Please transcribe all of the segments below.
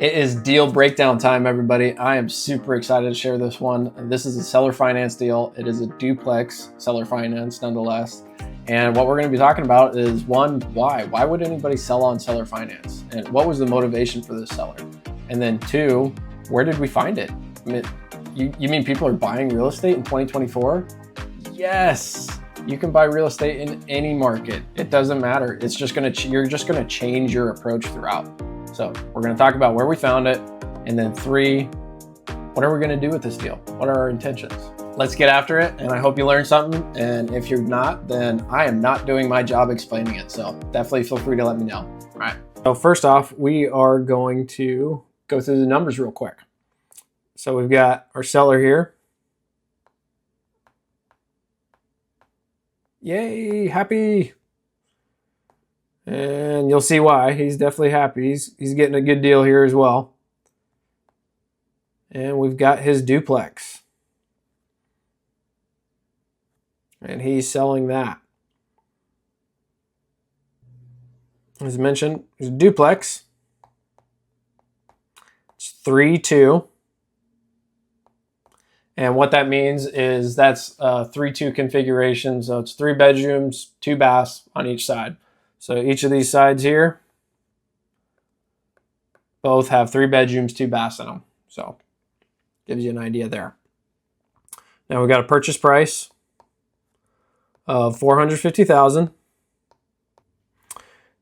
It is deal breakdown time, everybody. I am super excited to share this one. This is a seller finance deal. It is a duplex seller finance nonetheless. And what we're going to be talking about is one, why? Why would anybody sell on seller finance? And what was the motivation for this seller? And then two, where did we find it? I mean, you mean people are buying real estate in 2024? Yes, you can buy real estate in any market. It doesn't matter. It's just you're just going to change your approach throughout. So we're going to talk about where we found it. And then three, what are we going to do with this deal? What are our intentions? Let's get after it. And I hope you learned something. And if you're not, then I am not doing my job explaining it. So definitely feel free to let me know. All right. So first off, we are going to go through the numbers real quick. So we've got our seller here. Yay, happy. And you'll see why. He's definitely happy. He's getting a good deal here as well. And we've got his duplex. And he's selling that. As mentioned, there's a duplex. It's 3-2. And what that means is that's 3-2 configuration. So it's 3 bedrooms, 2 baths on each side. So each of these sides here both have 3 bedrooms, 2 baths in them. So gives you an idea there. Now we've got a purchase price of $450,000.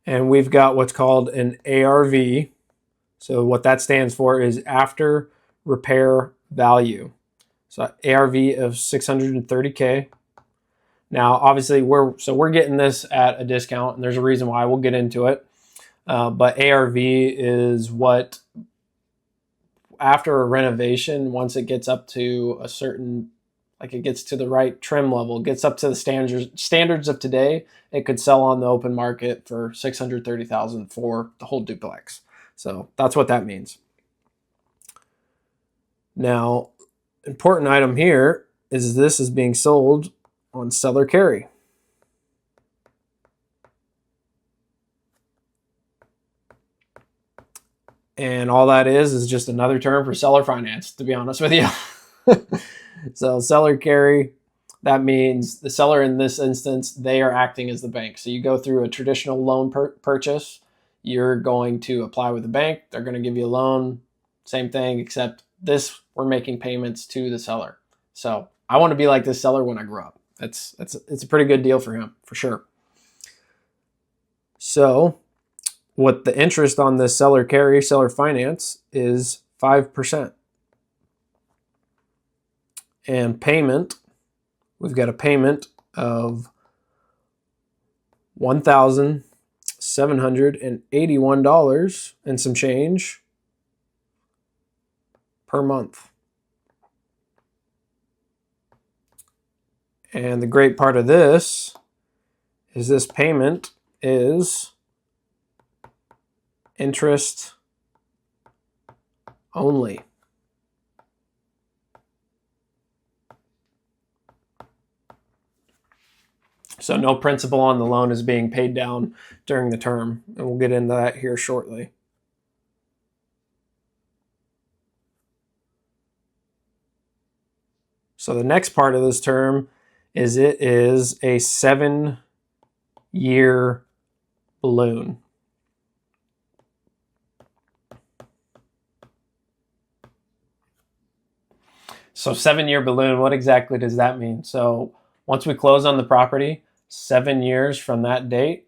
And we've got what's called an ARV. So what that stands for is after repair value. So ARV of $630K. Now, obviously, we're getting this at a discount, and there's a reason why. We'll get into it. But ARV is what, after a renovation, once it gets up to a certain, like it gets to the right trim level, gets up to the standards of today, it could sell on the open market for $630,000 for the whole duplex. So that's what that means. Now, important item here is this is being sold on seller carry. And all that is just another term for seller finance, to be honest with you. So seller carry, that means the seller in this instance, they are acting as the bank. So you go through a traditional loan purchase, you're going to apply with the bank, they're going to give you a loan, same thing, except this, we're making payments to the seller. So I want to be like this seller when I grow up. It's a pretty good deal for him, for sure. So what the interest on this seller carry, seller finance is 5%. And payment, we've got a payment of $1,781 and some change per month. And the great part of this is this payment is interest only. So no principal on the loan is being paid down during the term. And we'll get into that here shortly. So the next part of this term is it is a 7-year balloon. So 7-year balloon, what exactly does that mean? So once we close on the property, 7 years from that date,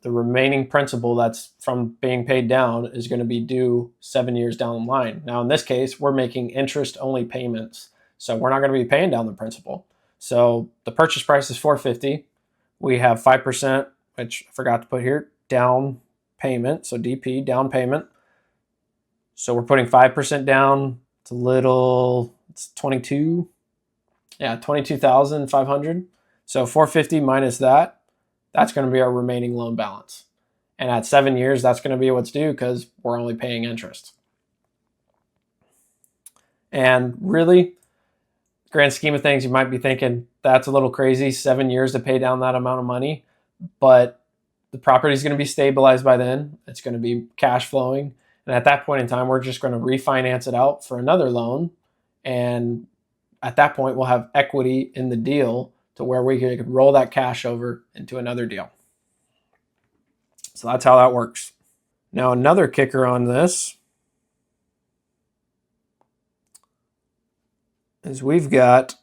the remaining principal that's from being paid down is going to be due 7 years down the line. Now in this case, we're making interest only payments. So we're not going to be paying down the principal. So the purchase price is $450,000. We have 5%, which I forgot to put here, down payment. So DP, down payment. So we're putting 5% down. It's it's 22,500. So $450,000 minus that, that's going to be our remaining loan balance. And at 7 years, that's going to be what's due because we're only paying interest. And really, grand scheme of things, you might be thinking that's a little crazy, 7 years to pay down that amount of money, but the property is going to be stabilized by then. It's going to be cash flowing. And at that point in time, we're just going to refinance it out for another loan. And at that point, we'll have equity in the deal to where we could roll that cash over into another deal. So that's how that works. Now, another kicker on this is we've got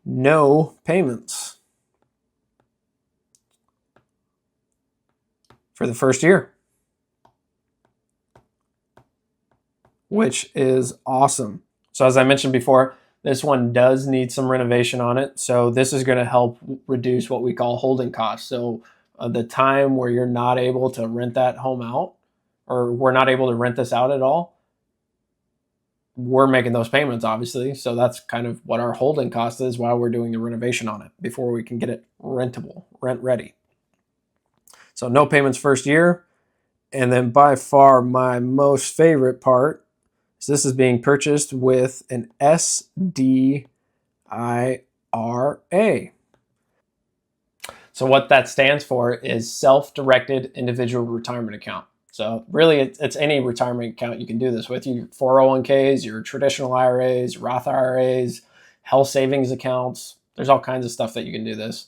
no payments for the first year, which is awesome. So as I mentioned before, this one does need some renovation on it. So this is going to help reduce what we call holding costs. So the time where you're not able to rent that home out, or we're not able to rent this out at all, we're making those payments, obviously. So that's kind of what our holding cost is while we're doing the renovation on it before we can get it rentable, rent ready. So no payments first year. And then by far my most favorite part is this is being purchased with an SDIRA. So what that stands for is self-directed individual retirement account. So really it's any retirement account you can do this with. Your 401ks, your traditional IRAs, Roth IRAs, health savings accounts. There's all kinds of stuff that you can do this.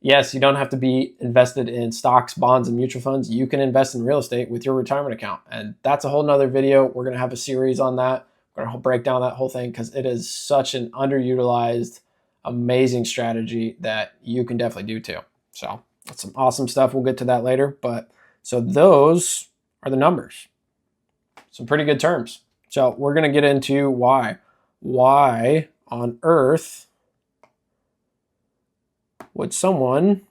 Yes, you don't have to be invested in stocks, bonds, and mutual funds. You can invest in real estate with your retirement account. And that's a whole nother video. We're going to have a series on that. We're going to break down that whole thing because it is such an underutilized, amazing strategy that you can definitely do too. So that's some awesome stuff. We'll get to that later. But so those are the numbers. Some pretty good terms. So we're going to get into why. Why on earth would someone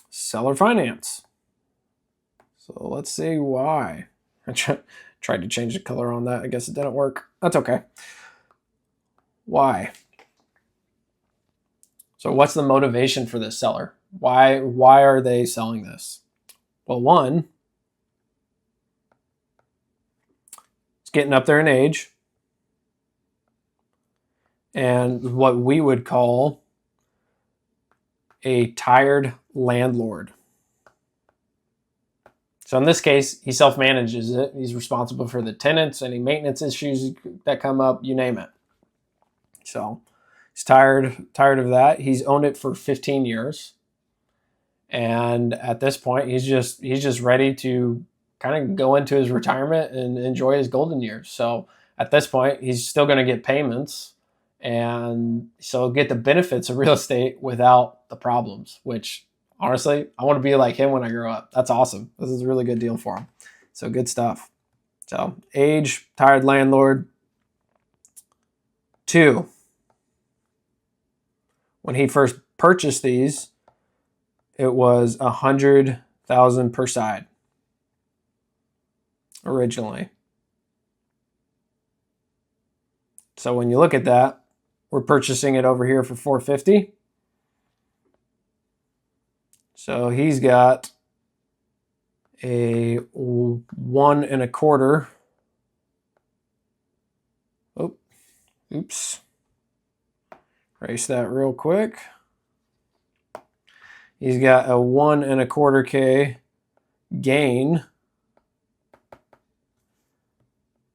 seller finance? So let's see why. I tried to change the color on that. I guess it didn't work. That's okay. Why? So what's the motivation for this seller? Why are they selling this? Well, one, it's getting up there in age. And what we would call a tired landlord. So in this case, he self-manages it. He's responsible for the tenants, any maintenance issues that come up, you name it. So he's tired of that. He's owned it for 15 years. And at this point, he's just ready to kind of go into his retirement and enjoy his golden years. So at this point, he's still going to get payments, and so get the benefits of real estate without the problems, which honestly, I want to be like him when I grow up. That's awesome. This is a really good deal for him. So good stuff. So age, tired landlord. 2, when he first purchased these, it was $100,000 per side originally. So when you look at that, we're purchasing it over here for $450,000. So he's got a 1 1/4. Oh, oops. Erase that real quick. He's got a 1 1/4K gain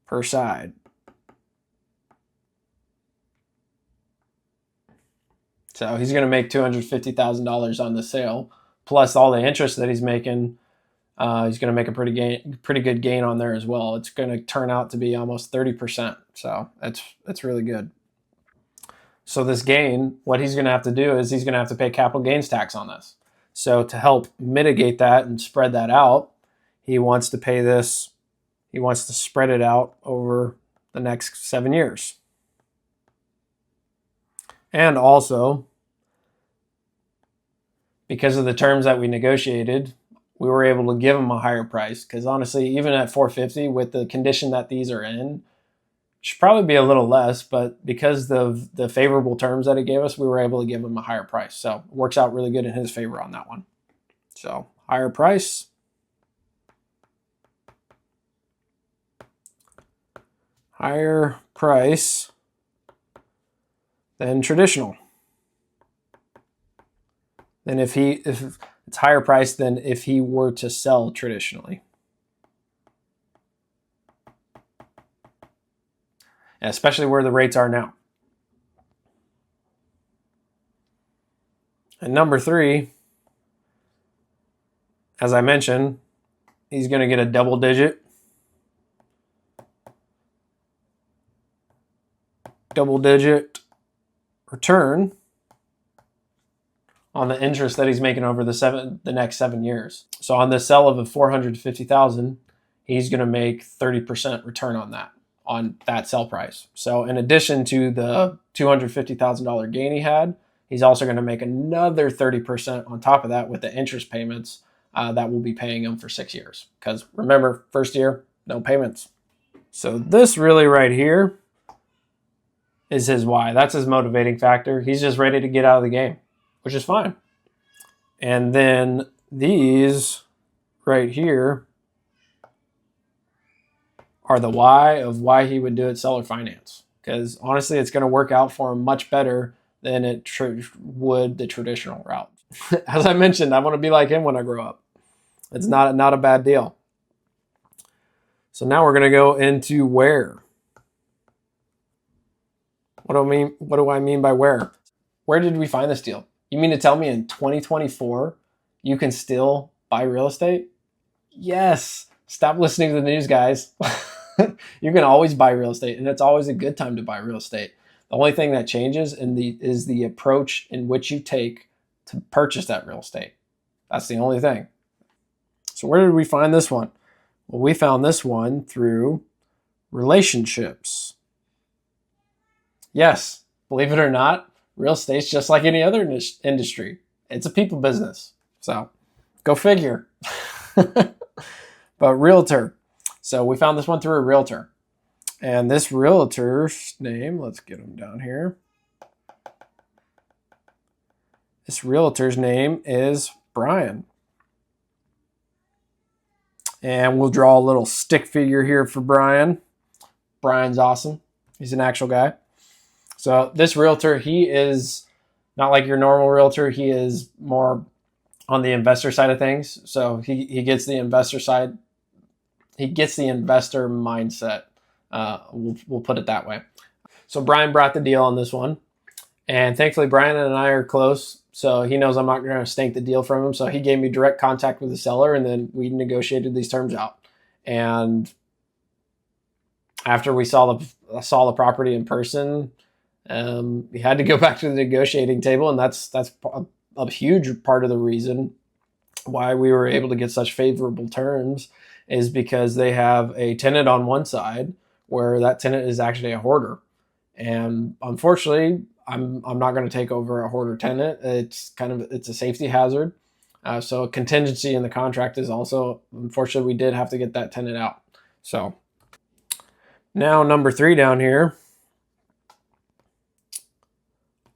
per side. So he's going to make $250,000 on the sale, plus all the interest that he's making. He's going to make a pretty good gain on there as well. It's going to turn out to be almost 30%. So that's really good. So this gain, what he's going to have to do is he's going to have to pay capital gains tax on this. So to help mitigate that and spread that out, he wants to pay this. He wants to spread it out over the next 7 years. And also, because of the terms that we negotiated, we were able to give him a higher price. Because honestly, even at $450,000, with the condition that these are in, should probably be a little less. But because of the favorable terms that he gave us, we were able to give him a higher price. So it works out really good in his favor on that one. So higher price. Higher price than traditional. Then if It's higher priced than if he were to sell traditionally. And especially where the rates are now. And number 3, as I mentioned, he's going to get a double-digit return on the interest that he's making over the next 7 years. So on the sell of a $450,000, he's going to make 30% return on that sell price. So in addition to the $250,000 gain he had, he's also going to make another 30% on top of that with the interest payments that we'll be paying him for 6 years. Because remember, first year, no payments. So this really right here is his why. That's his motivating factor. He's just ready to get out of the game, which is fine. And then these right here are the why of why he would do it seller finance. Because honestly, it's going to work out for him much better than it would the traditional route. As I mentioned, I want to be like him when I grow up. It's not a bad deal. So now we're going to go into where. What do I mean by where? Where did we find this deal? You mean to tell me in 2024 you can still buy real estate? Yes. Stop listening to the news, guys. You can always buy real estate, and it's always a good time to buy real estate. The only thing that changes is the approach in which you take to purchase that real estate. That's the only thing. So where did we find this one? Well, we found this one through relationships. Yes, believe it or not, real estate's just like any other industry. It's a people business. So go figure. But realtor. So we found this one through a realtor. And this realtor's name, let's get him down here. This realtor's name is Brian. And we'll draw a little stick figure here for Brian. Brian's awesome. He's an actual guy. So this realtor, he is not like your normal realtor. He is more on the investor side of things. So he gets the investor side. He gets the investor mindset. We'll put it that way. So Brian brought the deal on this one. And thankfully, Brian and I are close. So he knows I'm not going to stank the deal from him. So he gave me direct contact with the seller, and then we negotiated these terms out. And after we saw the property in person, we had to go back to the negotiating table, and that's a huge part of the reason why we were able to get such favorable terms is because they have a tenant on one side where that tenant is actually a hoarder. And unfortunately, I'm not going to take over a hoarder tenant. It's a safety hazard. So a contingency in the contract is also, unfortunately, we did have to get that tenant out. So now number 3 down here.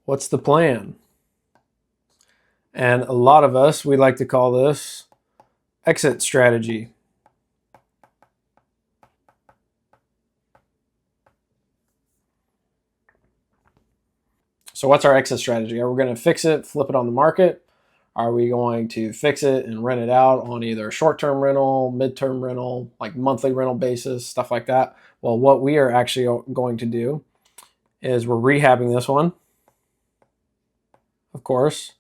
What's the plan? And a lot of us, we like to call this exit strategy. So what's our exit strategy? Are we going to fix it, flip it on the market? Are we going to fix it and rent it out on either a short-term rental, mid-term rental, like monthly rental basis, stuff like that? Well, what we are actually going to do is we're rehabbing this one, of course,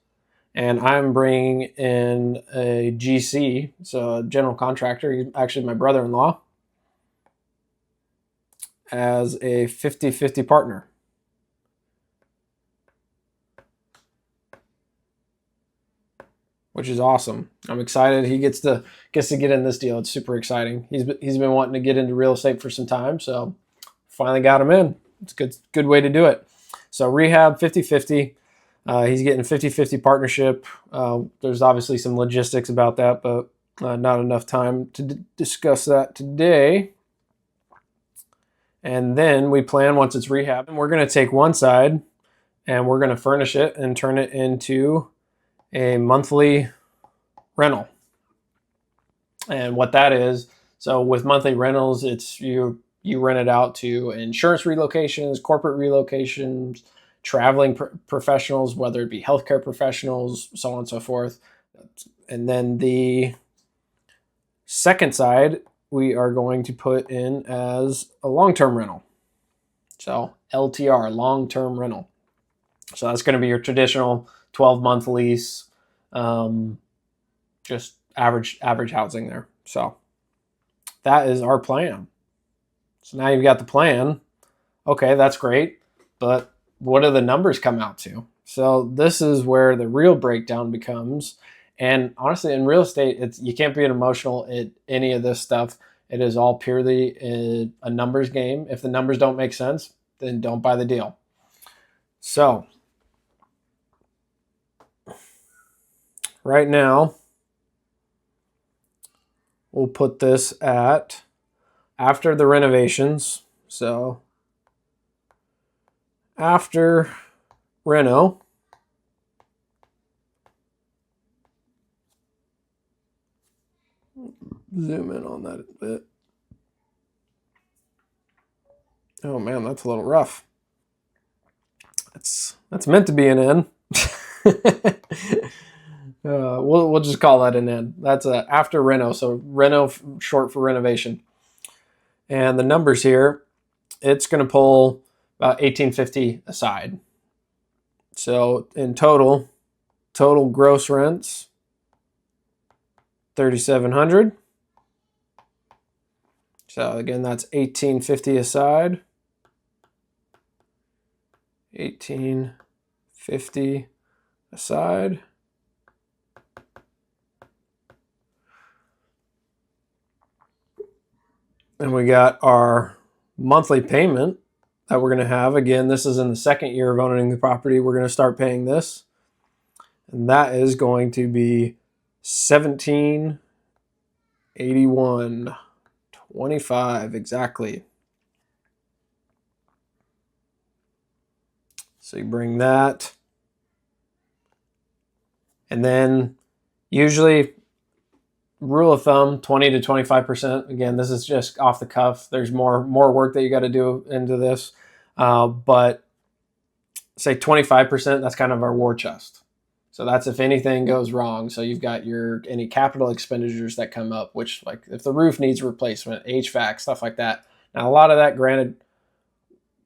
and I'm bringing in a GC, so a general contractor. He's actually my brother-in-law, as a 50-50 partner. Which is awesome. I'm excited. He gets to get in this deal. It's super exciting. He's been wanting to get into real estate for some time, so finally got him in. It's a good way to do it. So rehab 50-50. He's getting 50-50 partnership. There's obviously some logistics about that, but not enough time to discuss that today. And then we plan, once it's rehab, and we're going to take one side and we're going to furnish it and turn it into a monthly rental. And what that is, so with monthly rentals, it's you rent it out to insurance relocations, corporate relocations, traveling professionals, whether it be healthcare professionals, so on and so forth. And then the second side, we are going to put in as a long-term rental. So LTR, long-term rental. So that's going to be your traditional 12-month lease, just average housing there. So that is our plan. So now you've got the plan. Okay, that's great. But what do the numbers come out to? So this is where the real breakdown becomes. And honestly, in real estate, you can't be an emotional at any of this stuff. It is all purely a numbers game. If the numbers don't make sense, then don't buy the deal. So right now, we'll put this at after the renovations. So after reno, zoom in on that a bit. Oh man, that's a little rough. That's meant to be an N. We'll just call that an N. That's after reno. So reno short for renovation. And the numbers here, it's going to pull about $1,850 aside. So in total gross rents, $3,700. So again, that's $1,850 aside. $1,850 aside. And we got our monthly payment that we're going to have. Again, this is in the second year of owning the property. We're going to start paying this. And that is going to be $1,781.25 exactly. So you bring that. And then usually, rule of thumb, 20 to 25%. Again, this is just off the cuff. There's more work that you got to do into this. But say 25%, that's kind of our war chest. So that's if anything goes wrong. So you've got any capital expenditures that come up, which like if the roof needs replacement, HVAC, stuff like that. Now a lot of that, granted,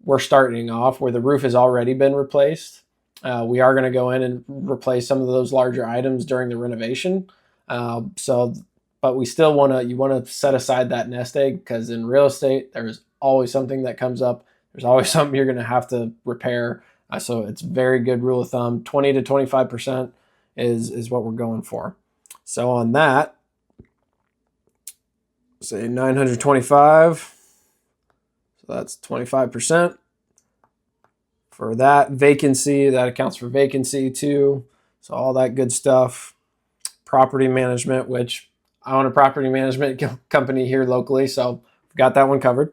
we're starting off where the roof has already been replaced. We are going to go in and replace some of those larger items during the renovation. But we still you want to set aside that nest egg, because in real estate, there's always something that comes up. There's always something you're going to have to repair. So it's very good rule of thumb. 20 to 25% is what we're going for. So on that, say 925. So that's 25%. For that vacancy, that accounts for vacancy too. So all that good stuff. Property management, which I own a property management company here locally, so we've got that one covered.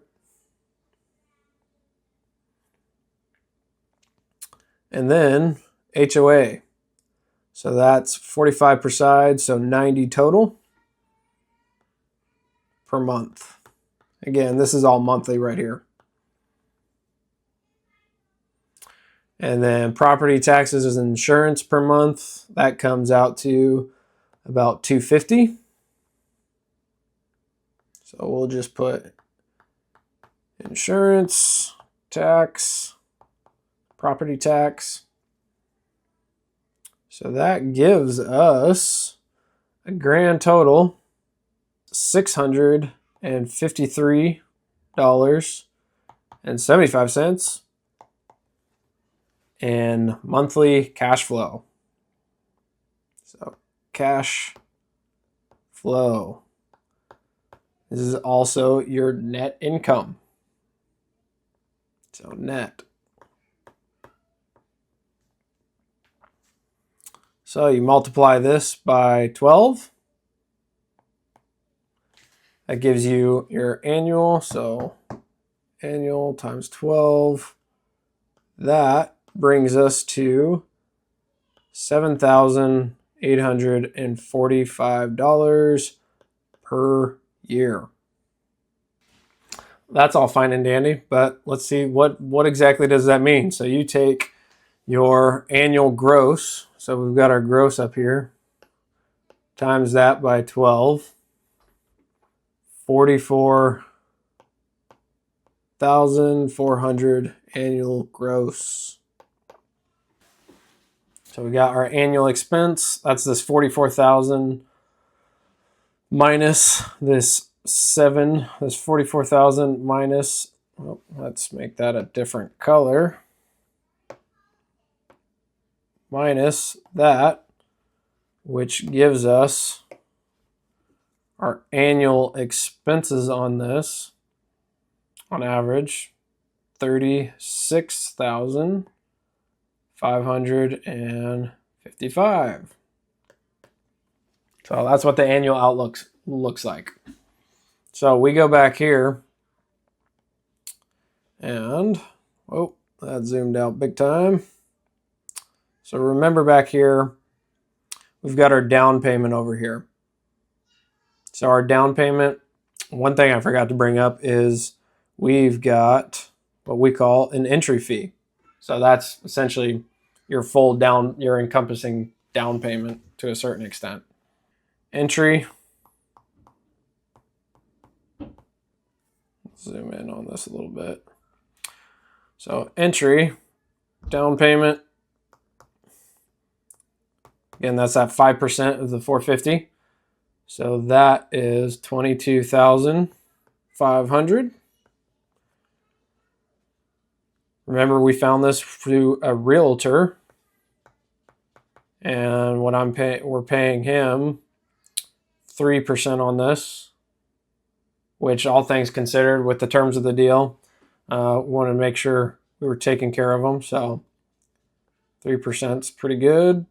And then HOA. So that's 45 per side, so 90 total per month. Again, this is all monthly right here. And then property taxes and insurance per month, that comes out to about $250. So we'll just put insurance, tax, property tax. So that gives us a grand total $653.75 in monthly cash flow. So cash flow. This is also your net income. So net. So you multiply this by 12. That gives you your annual. So annual times 12. That brings us to $7,845 per year. That's all fine and dandy, but let's see what exactly does that mean. So you take your annual gross. So we've got our gross up here. times that by 12, 44,400 annual gross. So we got our annual expense. That's this 44,000 minus this 7. This 44,000 minus, well, let's make that a different color. Minus that, which gives us our annual expenses on this, on average, 36,555. So that's what the annual outlook looks like. So we go back here and, oh, that zoomed out big time. So remember back here, we've got our down payment over here. So our down payment, one thing I forgot to bring up is we've got what we call an entry fee. So that's essentially your full down, your encompassing down payment to a certain extent. Entry. Zoom in on this a little bit. So entry, down payment. Again, that's at 5% of the 450. So that is 22,500. Remember, we found this through a realtor, and what we're paying him 3% on this, which, all things considered, with the terms of the deal, wanted to make sure we were taking care of them. So 3% is pretty good.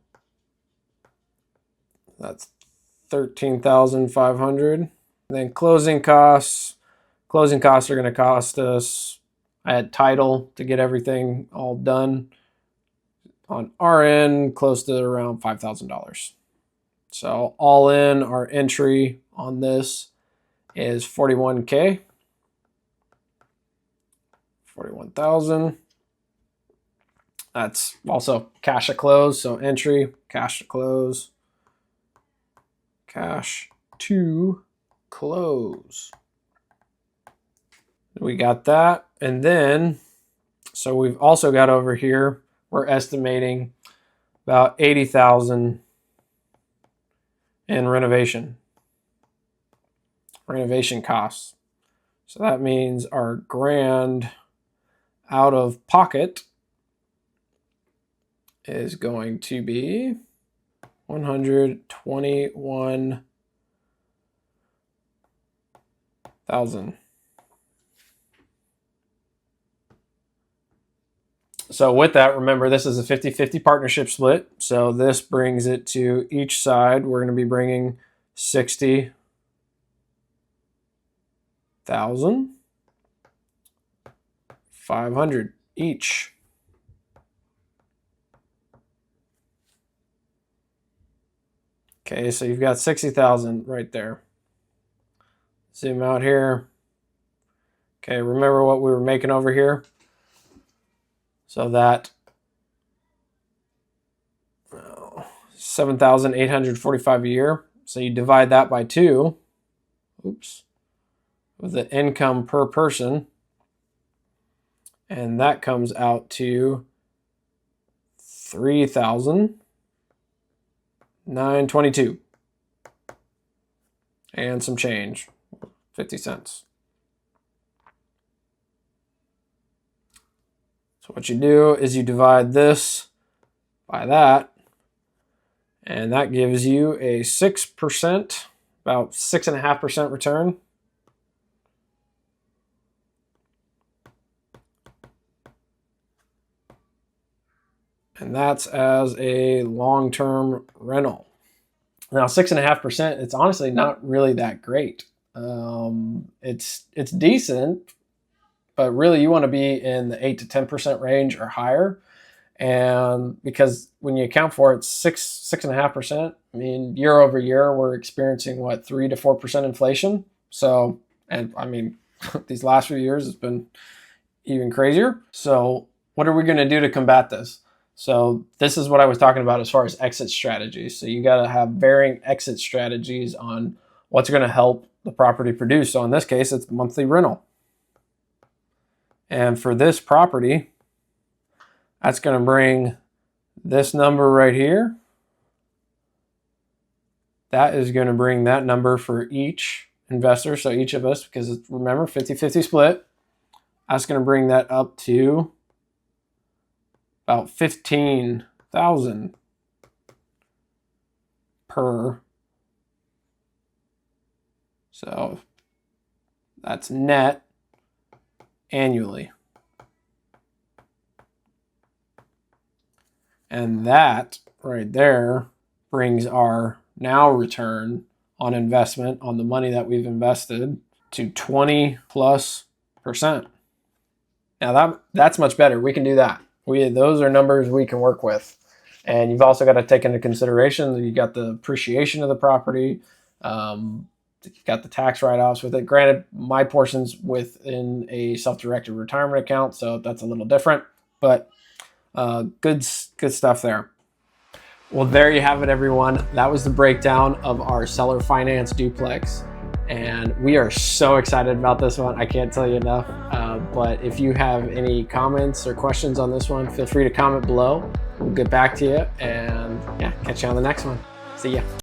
That's 13,500. Then closing costs. Closing costs are going to cost us, I had title to get everything all done on our end, close to around $5,000. So all in, our entry on this is 41K. 41,000. That's also cash at close. So entry, cash to close. Cash to close. We got that. And then, so we've also got over here, we're estimating about 80,000 in renovation costs. So that means our grand out of pocket is going to be 121,000. So with that, remember, this is a 50-50 partnership split. So this brings it to each side. We're going to be bringing 60,500 each. Okay, so you've got 60,000 right there. Zoom out here. Okay, remember what we were making over here? So that 7,845 a year. So you divide that by 2. Oops. With the income per person. And that comes out to 3,922. And some change. 50 cents. So what you do is you divide this by that, and that gives you a 6%, about 6.5% return. And that's as a long-term rental. Now, 6.5%, it's honestly not really that great. It's decent, but really you want to be in the 8 to 10% range or higher. And because when you account for it, 6.5%, I mean, year over year, we're experiencing what, 3 to 4% inflation. So, and I mean, these last few years, it's been even crazier. So what are we going to do to combat this? So this is what I was talking about as far as exit strategies. So you got to have varying exit strategies on what's going to help the property produce. So in this case, it's monthly rental. And for this property, that's going to bring this number right here. That is going to bring that number for each investor. So each of us, because it's, remember, 50-50 split, that's going to bring that up to about 15,000 per. So that's net annually. And that right there brings our now return on investment on the money that we've invested to 20+%. Now that's much better. We can do that. Those are numbers we can work with. And you've also got to take into consideration that you got the appreciation of the property. You've got the tax write-offs with it. Granted, my portion's within a self-directed retirement account, so that's a little different, but good stuff there. Well, there you have it, everyone. That was the breakdown of our seller finance duplex. And we are so excited about this one. I can't tell you enough. But if you have any comments or questions on this one, feel free to comment below. We'll get back to you, and yeah, catch you on the next one. See ya.